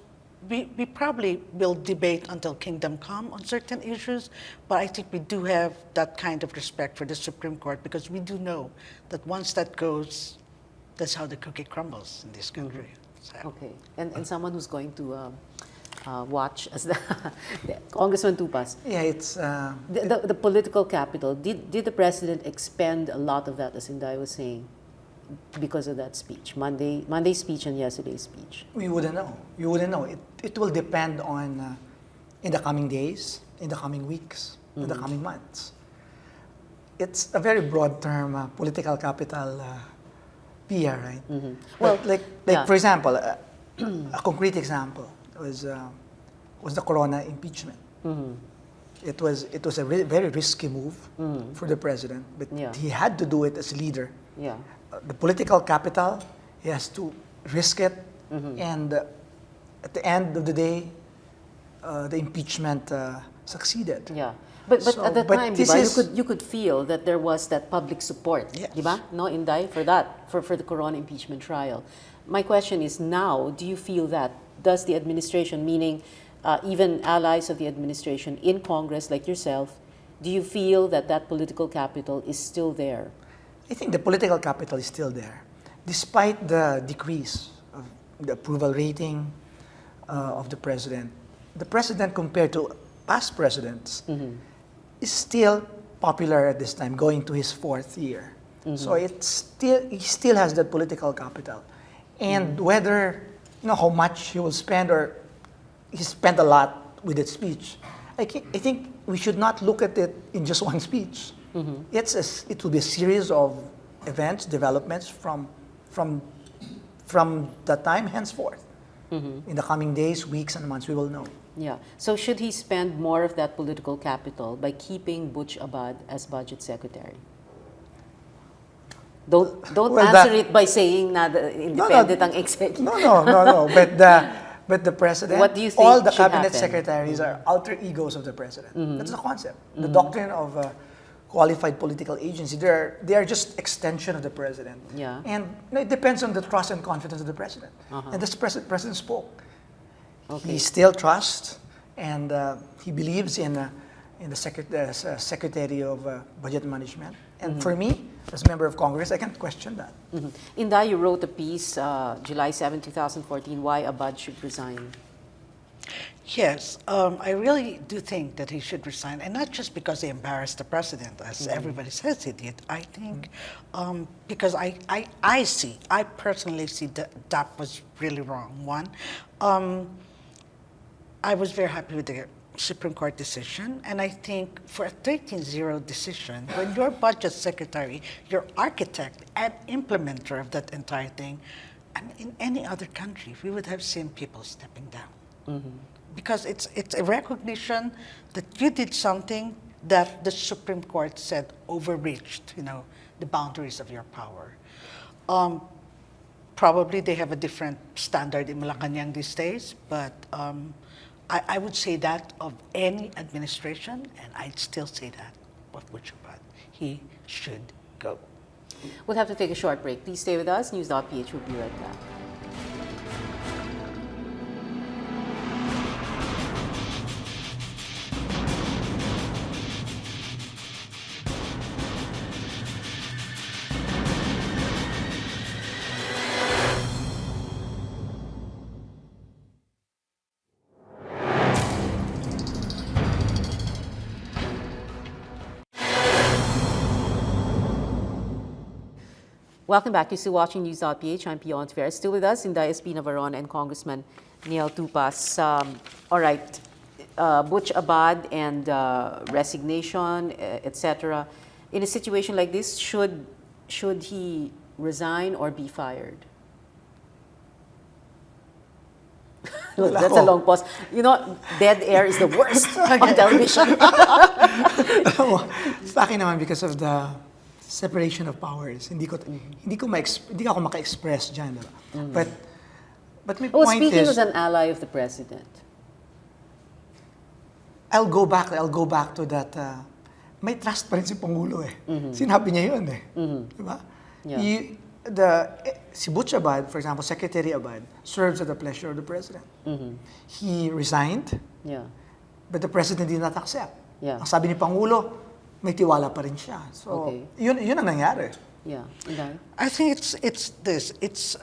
F: we probably will debate until kingdom come on certain issues, but I think we do have that kind of respect for the Supreme Court, because we do know that once that goes, that's how the cookie crumbles in this country. So.
A: Okay, and someone who's going to watch as the Congressman Tupas.
B: Yeah, it's
A: the political capital. Did the president expend a lot of that, as Inday was saying, because of that speech, Monday's speech and yesterday's speech?
B: We wouldn't know. You wouldn't know. It will depend on in the coming days, in the coming weeks, in the coming months. It's a very broad term, political capital, PR, right? Well, like for example, a concrete example was the Corona impeachment. It was a very risky move for the president, but he had to do it as leader.
A: Yeah.
B: The political capital, he has to risk it, and at the end of the day, the impeachment succeeded.
A: Yeah. But at the time, you could feel that there was that public support, diba? No, Inday, for that, for the Corona impeachment trial. My question is now, do you feel that? Does the administration, meaning even allies of the administration in Congress like yourself, do you feel that that political capital is still there?
B: I think the political capital is still there. Despite the decrease of the approval rating of the president compared to past presidents is still popular at this time, going to his 4th year. So he still has that political capital. And whether, how much he will spend, or he spent a lot with that speech, I think we should not look at it in just one speech. It will be a series of events, developments from that time henceforth. In the coming days, weeks, and months, we will know.
A: Yeah. So should he spend more of that political capital by keeping Butch Abad as budget secretary? Don't answer it by saying na independent ang executive.
B: No. But the president,
A: what do you think
B: all the
A: should
B: cabinet
A: happen?
B: Secretaries are alter egos of the president. That's the concept. The doctrine of qualified political agency. They are just extension of the president.
A: Yeah.
B: And it depends on the trust and confidence of the president. And this president spoke.
A: Okay.
B: He still trusts, and he believes in the Secretary of Budget Management. And for me, as a member of Congress, I can't question that.
A: Inday, you wrote a piece, July 7, 2014, why Abad should resign.
F: Yes, I really do think that he should resign, and not just because he embarrassed the president, as everybody says he did. I think because I personally see that was really wrong. One, I was very happy with the Supreme Court decision, and I think for a 13-0 decision, when your budget secretary, your architect and implementer of that entire thing, I mean, in any other country, we would have seen people stepping down. Because it's a recognition that you did something that the Supreme Court said overreached, the boundaries of your power. Probably they have a different standard in Malacanang these days, but I would say that of any administration, and I'd still say that of Butcherbad. He should go.
A: We'll have to take a short break. Please stay with us. News.PH will be right back. Welcome back. You're still watching News.PH. I'm Pio Ontiveros. Still with us in ISB Navarone and Congressman Neil Tupas. All right, Butch Abad and resignation, etc. In a situation like this, should he resign or be fired? That's a long pause. Dead air is the worst on television.
B: Sa akin naman, because of the separation of powers, hindi ako maka-express dyan. Diba? But my point
A: speaking
B: is,
A: as an ally of the president.
B: I'll go back to that. May trust pa rin si Pangulo eh. Sinabi niya yun eh. Diba?
A: Yeah.
B: Si Butch Abad, for example, Secretary Abad, serves at the pleasure of the president. He resigned, but the president did not accept.
A: Yeah.
B: Ang sabi ni Pangulo, may tiwala pa rin siya. So, yun ang nangyari.
A: Yeah.
F: I think it's this. It's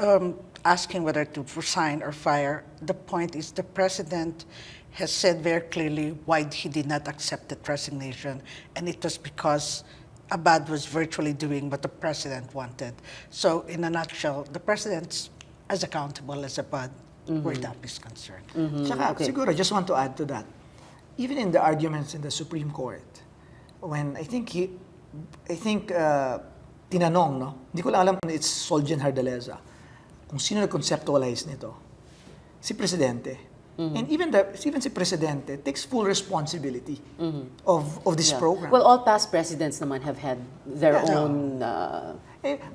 F: asking whether to resign or fire. The point is the president has said very clearly why he did not accept that resignation, and it was because Abad was virtually doing what the president wanted. So, in a nutshell, the president's as accountable as Abad, where that is concerned.
B: Tsaka, siguro, I just want to add to that. Even in the arguments in the Supreme Court, when I think tinanong, no? Hindi ko lang alam kung it's Solgen Hardaleza, kung sino nag-conceptualize nito. Si Presidente. And even si Presidente takes full responsibility of this program.
A: Well, all past presidents naman have had their own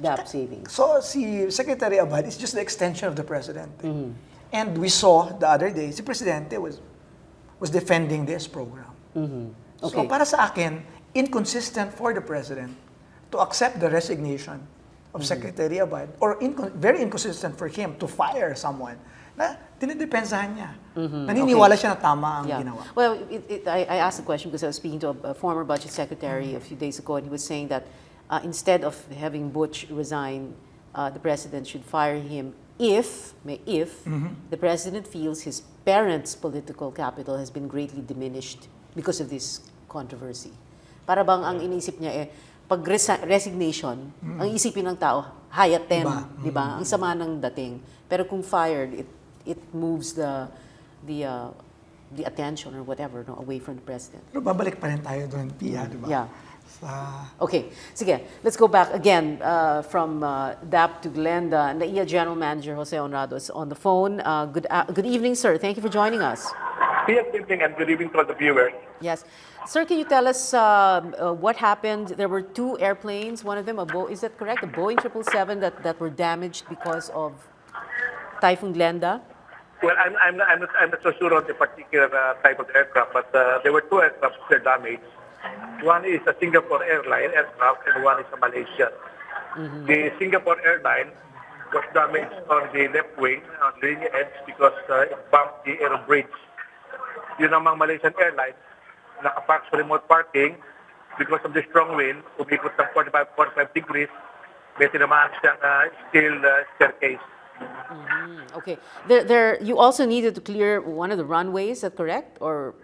A: DAP savings.
B: So si Secretary Abad is just the extension of the Presidente. And we saw the other day, si Presidente was defending this program. So para sa akin, inconsistent for the President to accept the resignation of Secretary Abad, or very inconsistent for him to fire someone na dinidepensahan niya. Naniniwala siya na tama ang ginawa.
A: Well, I asked the question because I was speaking to a former budget secretary a few days ago, and he was saying that instead of having Butch resign, the president should fire him if the president feels his parents' political capital has been greatly diminished because of this controversy. Para bang ang iniisip niya pag resignation, ang isipin ng tao, hayaten, di ba? Ang sama ng dating. Pero kung fired, it moves the attention or whatever away from the president.
B: Pero babalik pa rin tayo doon, Pia, di ba?
A: Yeah. Okay, sige. Let's go back again from DAP to Glenda. NAIA General Manager Jose Honrado is on the phone. Good evening, sir. Thank you for joining us.
E: Good evening and good evening to all the viewers.
A: Yes. Sir, can you tell us what happened? There were two airplanes, one of them, is that correct? A Boeing 777 that were damaged because of Typhoon Glenda?
E: Well, I'm not so sure on the particular type of aircraft, but there were two aircraft that were damaged. One is a Singapore Airline aircraft and one is a Malaysian. The Singapore Airline was damaged on the left wing, on the leading edge, because it bumped the aero bridge. Yun namang Malaysian Airlines, nakapark sa remote parking because of the strong wind, umikot ng 45 degrees, may tinamaan siyang steel staircase.
A: Okay. You also needed to clear one of the runways, is that correct? Or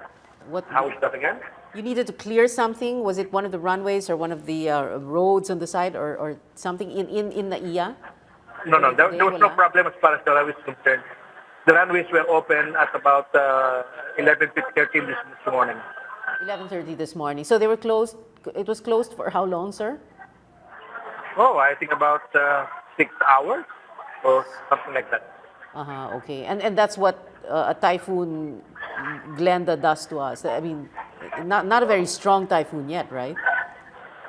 A: what?
E: How is that again?
A: You needed to clear something? Was it one of the runways or one of the roads on the side or something in Naiya?
E: No, there was no
A: Wala?
E: problem as far as the runways is concerned. The runways were open at about 11:13 this morning.
A: 11:30 this morning. So they were closed. It was closed for how long, sir?
E: Oh, I think about 6 hours or something like that.
A: Okay. And that's what a typhoon Glenda does to us. I mean, not a very strong typhoon yet, right?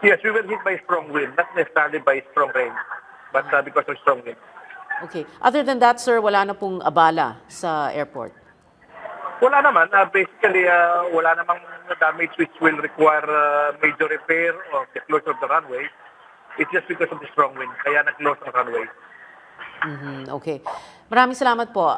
E: Yes, we were hit by strong wind, not necessarily by strong rain, but because of strong wind.
A: Okay. Other than that, sir, wala na pong abala sa airport.
E: Wala naman. Basically, wala namang damage which will require major repair or the closure of the runway. It's just because of the strong wind. Kaya nag-close ang runway.
A: Okay. Maraming salamat po,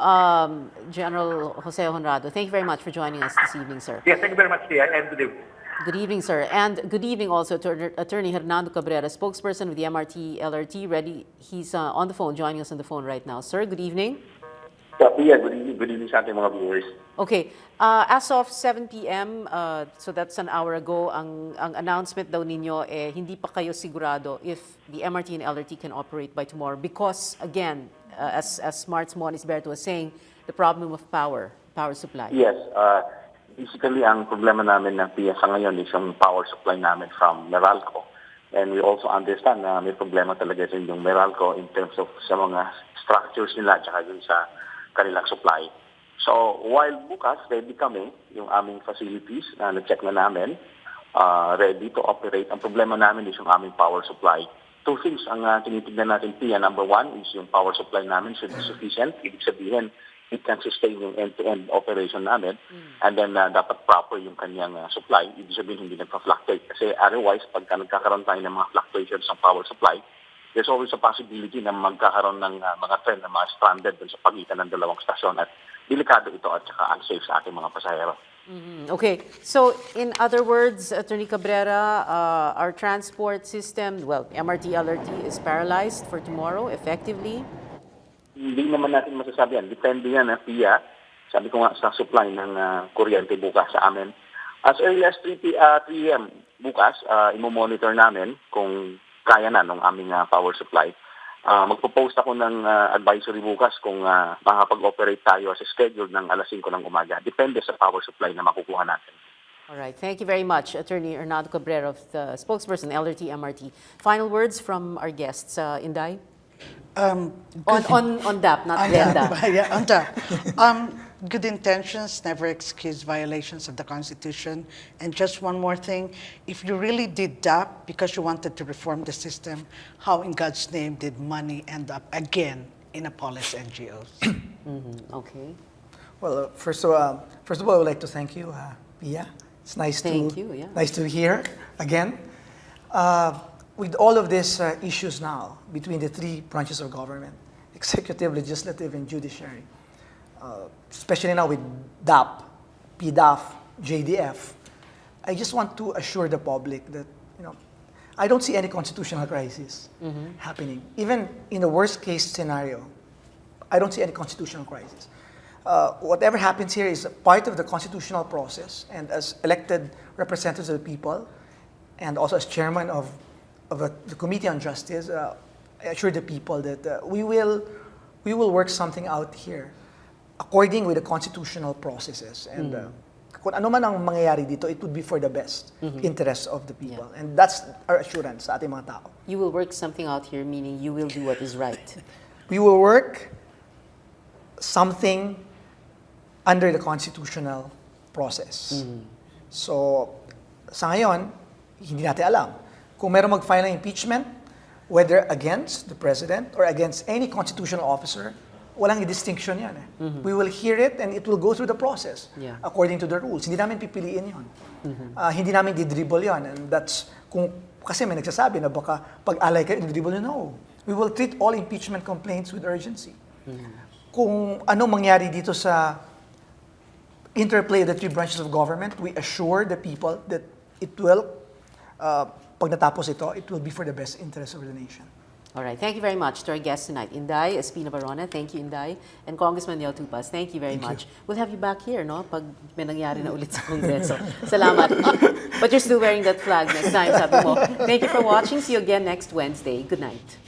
A: General Jose Honrado. Thank you very much for joining us this evening, sir.
E: Yes, thank you very much, Tia, and good evening.
A: Good evening, sir. And good evening also to Attorney Hernando Cabrera, spokesperson of the MRT LRT. He's on the phone, joining us on the phone right now. Sir, good evening.
K: Yeah, good evening sa ating mga viewers.
A: Okay. As of 7 p.m., so that's an hour ago, ang announcement daw ninyo, hindi pa kayo sigurado if the MRT and LRT can operate by tomorrow because, again, as Smart's Mon ISBERTO was saying, the problem of power supply.
K: Yes, basically ang problema namin ng PIA sa ngayon is yung power supply namin from Meralco. And we also understand na may problema talaga sa yung Meralco in terms of sa mga structures nila at saka yung sa kanilang supply. So, while bukas, ready kami, yung aming facilities na na-check na namin, ready to operate. Ang problema namin is yung aming power supply. Two things ang tinitignan natin, Pia. Number one is yung power supply namin should be sufficient. Ibig sabihin, it can sustain yung end-to-end operation namin. And then, dapat proper yung kanyang supply. Ibig sabihin, hindi nagpa-fluctuate. Kasi otherwise, pagka nagkakaroon tayo ng mga fluctuations ng power supply, there's always a possibility na magkakaroon ng mga trend na mga stranded dun sa pagitan ng dalawang stasyon at delikado ito at saka unsafe sa ating mga pasahero.
A: Okay. So, in other words, Attorney Cabrera, our transport system, well, MRT, LRT is paralyzed for tomorrow, effectively?
K: Hindi naman natin masasabi yan. Depende yan, Pia. Sabi ko nga sa supply ng kuryente bukas sa amin. As early as 3 p.m. bukas, imo-monitor namin kung kaya na ng aming power supply. Magpo-post ako ng advisory bukas kung makapag-operate tayo as scheduled ng alas 5 ng umaga. Depende sa power supply na makukuha natin.
A: All right. Thank you very much, Attorney Hernando Cabrera, of the spokesperson, LRT, MRT. Final words from our guests. Inday? On DAP, not Glenda.
F: Yeah, on DAP. Good intentions never excuse violations of the Constitution. And just one more thing, if you really did DAP because you wanted to reform the system, how in God's name did money end up again in Apollos NGOs?
A: Okay.
B: Well, first of all, I would like to thank you, Pia. It's nice nice to hear again. With all of these issues now between the three branches of government, executive, legislative, and judiciary, especially now with DAP, PDAF, JDF, I just want to assure the public that, I don't see any constitutional crisis happening. Even in the worst case scenario, I don't see any constitutional crisis. Whatever happens here is part of the constitutional process, and as elected representatives of the people, and also as chairman of the Committee on Justice, I assure the people that we will work something out here according with the constitutional processes. And kung ano man ang mangyayari dito, it would be for the best interests of the people. Yeah. And that's our assurance sa ating mga tao.
A: You will work something out here, meaning you will do what is right.
B: We will work something under the constitutional process. So, sa ngayon, hindi natin alam. Kung meron mag-file ng impeachment, whether against the president or against any constitutional officer, walang distinction yan. We will hear it and it will go through the process according to the rules. Hindi namin pipiliin yon. Hindi namin didribble yon. And that's, kasi may nagsasabi na baka pag-alay kayo, didribble yun. No. We will treat all impeachment complaints with urgency. Kung ano mangyari dito sa interplay of the three branches of government, we assure the people that it will, pag natapos ito, it will be for the best interest of the nation.
A: All right. Thank you very much to our guests tonight. Inday Espina Barona. Thank you, Inday. And Congressman Yao Tupas. Thank you very much. We'll have you back here, no? Pag may nangyari na ulit sa Kongreso. Salamat. But you're still wearing that flag next time, sabi mo. Thank you for watching. See you again next Wednesday. Good night.